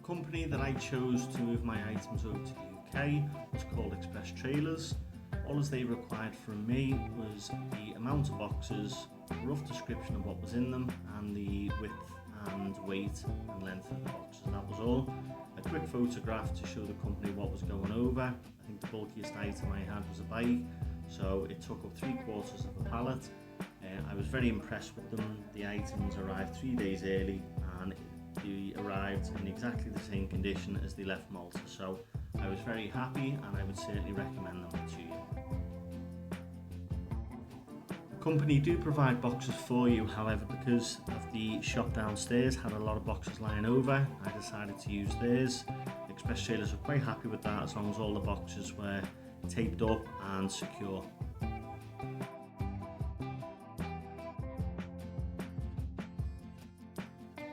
company that I chose to move my items over to the UK was called Express Trailers. All as they required from me was the amount of boxes, a rough description of what was in them, and the width and weight and length of the boxes. That was all. A quick photograph to show the company what was going over. I think the bulkiest item I had was a bike, so it took up 3/4 of a pallet. I was very impressed with them. The items arrived 3 days early and they arrived in exactly the same condition as they left Malta, so I was very happy and I would certainly recommend them to you. The company do provide boxes for you, however, because of the shop downstairs had a lot of boxes lying over, I decided to use theirs. Express Trailers were quite happy with that as long as all the boxes were taped up and secure.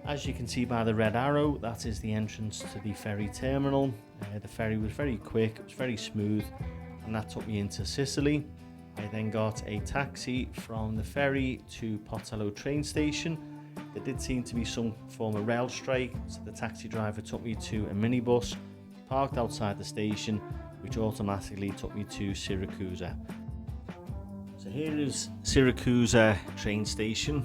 As you can see by the red arrow, that is the entrance to the ferry terminal. The ferry was very quick, it was very smooth, and that took me into Sicily. I then got a taxi from the ferry to Portello train station. There did seem to be some form of rail strike, so the taxi driver took me to a minibus, parked outside the station, which automatically took me to Syracuse. So here is Syracuse train station.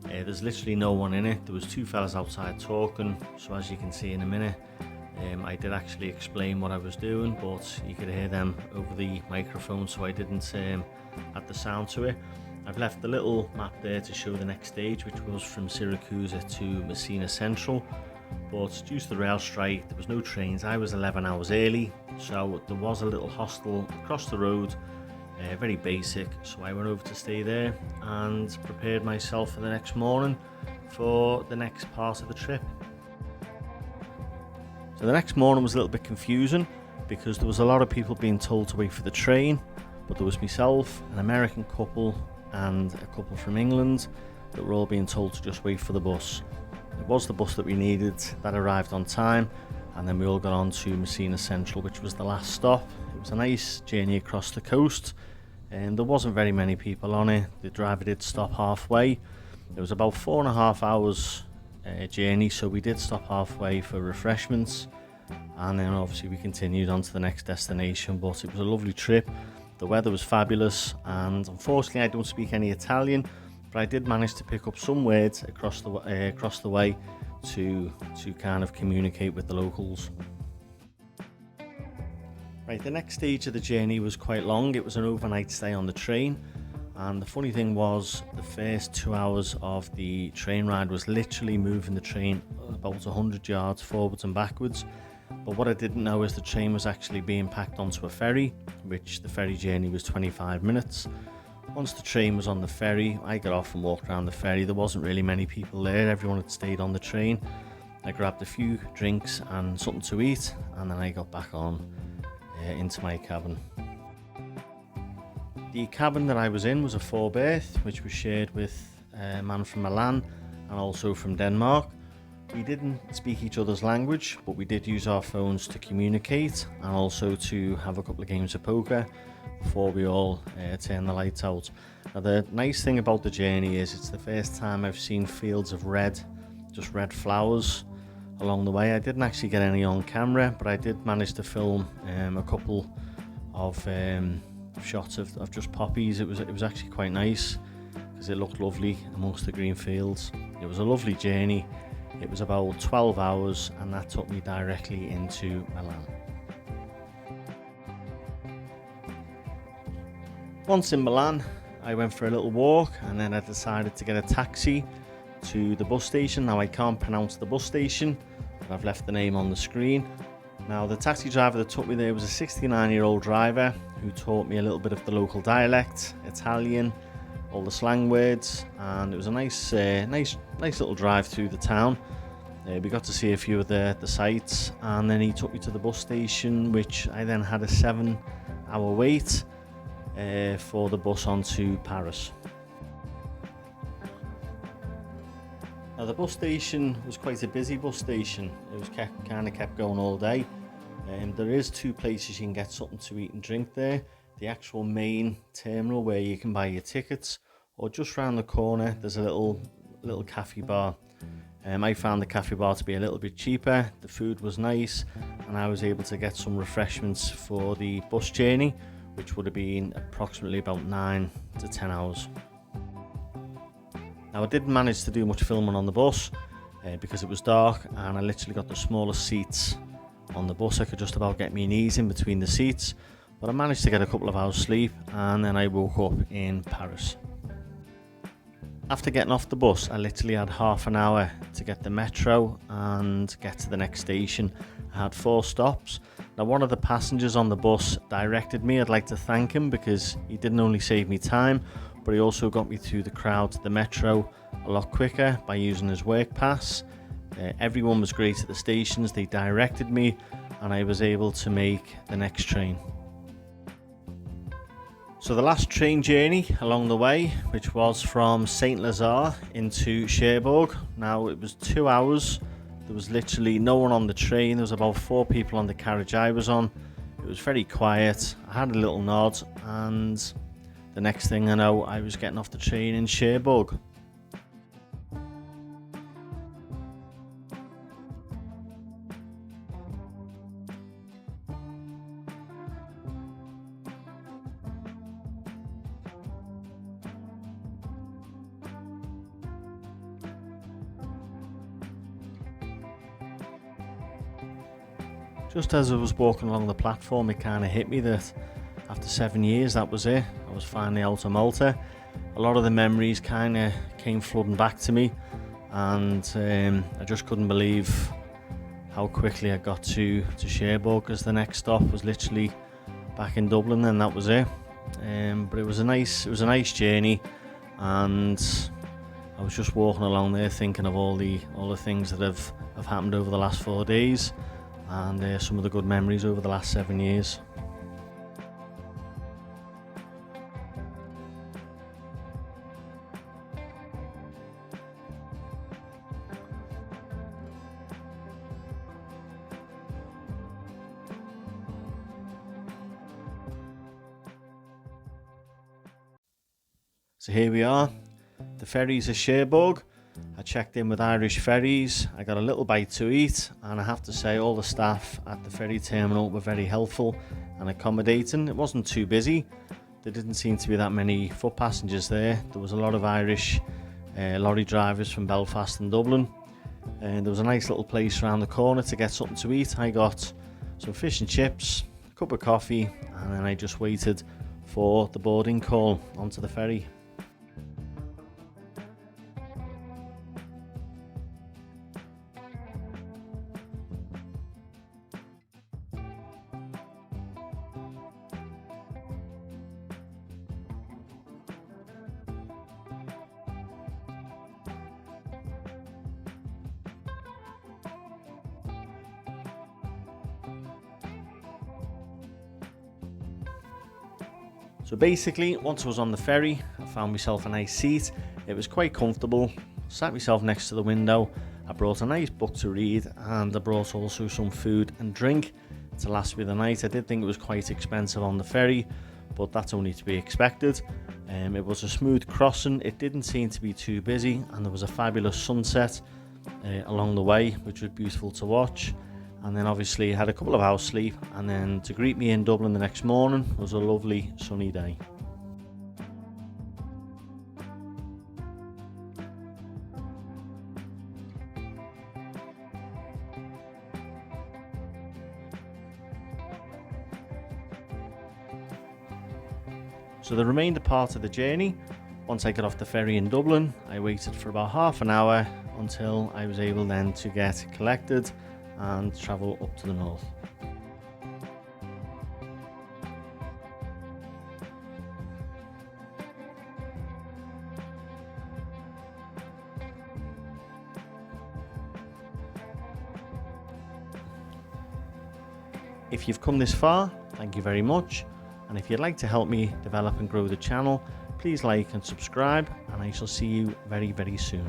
There's literally no one in it. There was two fellas outside talking, so as you can see in a minute, I did actually explain what I was doing, but you could hear them over the microphone, so I didn't add the sound to it. I've left the little map there to show the next stage, which was from Syracuse to Messina Central, but due to the rail strike there was no trains. I was 11 hours early, so there was a little hostel across the road, very basic, so I went over to stay there and prepared myself for the next morning for the next part of the trip. So the next morning was a little bit confusing because there was a lot of people being told to wait for the train, but there was myself, an American couple and a couple from England that were all being told to just wait for the bus. It was the bus that we needed, that arrived on time, and then we all got on to Messina Central, which was the last stop. It was a nice journey across the coast, and there wasn't very many people on it. The driver did stop halfway. It was about 4.5 hours journey, so we did stop halfway for refreshments, and then obviously we continued on to the next destination. But it was a lovely trip. The weather was fabulous, and unfortunately I don't speak any Italian, but I did manage to pick up some words across the way to kind of communicate with the locals. Right, the next stage of the journey was quite long. It was an overnight stay on the train, and the funny thing was the first 2 hours of the train ride was literally moving the train about 100 yards forwards and backwards. But what I didn't know is the train was actually being packed onto a ferry, which the ferry journey was 25 minutes. Once the train was on the ferry, I got off and walked around the ferry. There wasn't really many people there, everyone had stayed on the train. I grabbed a few drinks and something to eat, and then I got back on into my cabin. The cabin that I was in was a 4-berth, which was shared with a man from Milan and also from Denmark. We didn't speak each other's language, but we did use our phones to communicate and also to have a couple of games of poker before we all turned the lights out. Now, the nice thing about the journey is it's the first time I've seen fields of red, just red flowers along the way. I didn't actually get any on camera, but I did manage to film a couple of shots of just poppies. It was actually quite nice because it looked lovely amongst the green fields. It was a lovely journey. It was about 12 hours, and that took me directly into Milan. Once in Milan, I went for a little walk, and then I decided to get a taxi to the bus station. Now, I can't pronounce the bus station, but I've left the name on the screen. Now, the taxi driver that took me there was a 69-year-old driver who taught me a little bit of the local dialect, Italian, all the slang words, and it was a nice little drive through the town. We got to see a few of the sights, and then he took me to the bus station, which I then had a 7-hour wait for the bus on to Paris. Now, the bus station was quite a busy bus station. It was kept going all day. There is 2 places you can get something to eat and drink there. The actual main terminal where you can buy your tickets, or just round the corner there's a little cafe bar I found the cafe bar to be a little bit cheaper, the food was nice, and I was able to get some refreshments for the bus journey, which would have been approximately about 9 to 10 hours. Now I didn't manage to do much filming on the bus because it was dark, and I literally got the smallest seats on the bus. I could just about get my knees in between the seats, but I managed to get a couple of hours sleep, and then I woke up in Paris. After getting off the bus, I literally had half an hour to get the metro and get to the next station. I had 4 stops. Now one of the passengers on the bus directed me. I'd like to thank him because he didn't only save me time, but he also got me through the crowd to the metro a lot quicker by using his work pass. Everyone was great at the stations, they directed me, and I was able to make the next train. So the last train journey along the way, which was from Saint Lazare into Cherbourg. Now it was 2 hours. There was literally no one on the train. There was about 4 people on the carriage I was on. It was very quiet. I had a little nod, and the next thing I know, I was getting off the train in Cherbourg. Just as I was walking along the platform, it kind of hit me that after 7 years, that was it. I was finally out of Malta. A lot of the memories kind of came flooding back to me, and I just couldn't believe how quickly I got to Cherbourg, because the next stop was literally back in Dublin, and that was it. But it was a nice journey, and I was just walking along there thinking of all the things that have happened over the last 4 days, and some of the good memories over the last 7 years. So here we are, the ferries of Cherbourg. I checked in with Irish Ferries, I got a little bite to eat, and I have to say all the staff at the ferry terminal were very helpful and accommodating. It wasn't too busy, there didn't seem to be that many foot passengers there. There was a lot of Irish lorry drivers from Belfast and Dublin, and there was a nice little place around the corner to get something to eat. I got some fish and chips, a cup of coffee, and then I just waited for the boarding call onto the ferry. So basically, once I was on the ferry, I found myself a nice seat. It was quite comfortable. Sat myself next to the window. I brought a nice book to read, and I brought also some food and drink to last me the night. I did think it was quite expensive on the ferry, but that's only to be expected. It was a smooth crossing. It didn't seem to be too busy, and there was a fabulous sunset along the way, which was beautiful to watch. And then obviously had a couple of hours sleep, and then to greet me in Dublin the next morning was a lovely sunny day. So the remainder part of the journey, once I got off the ferry in Dublin, I waited for about half an hour until I was able then to get collected and travel up to the north. If you've come this far, thank you very much, and if you'd like to help me develop and grow the channel, please like and subscribe, and I shall see you very, very soon.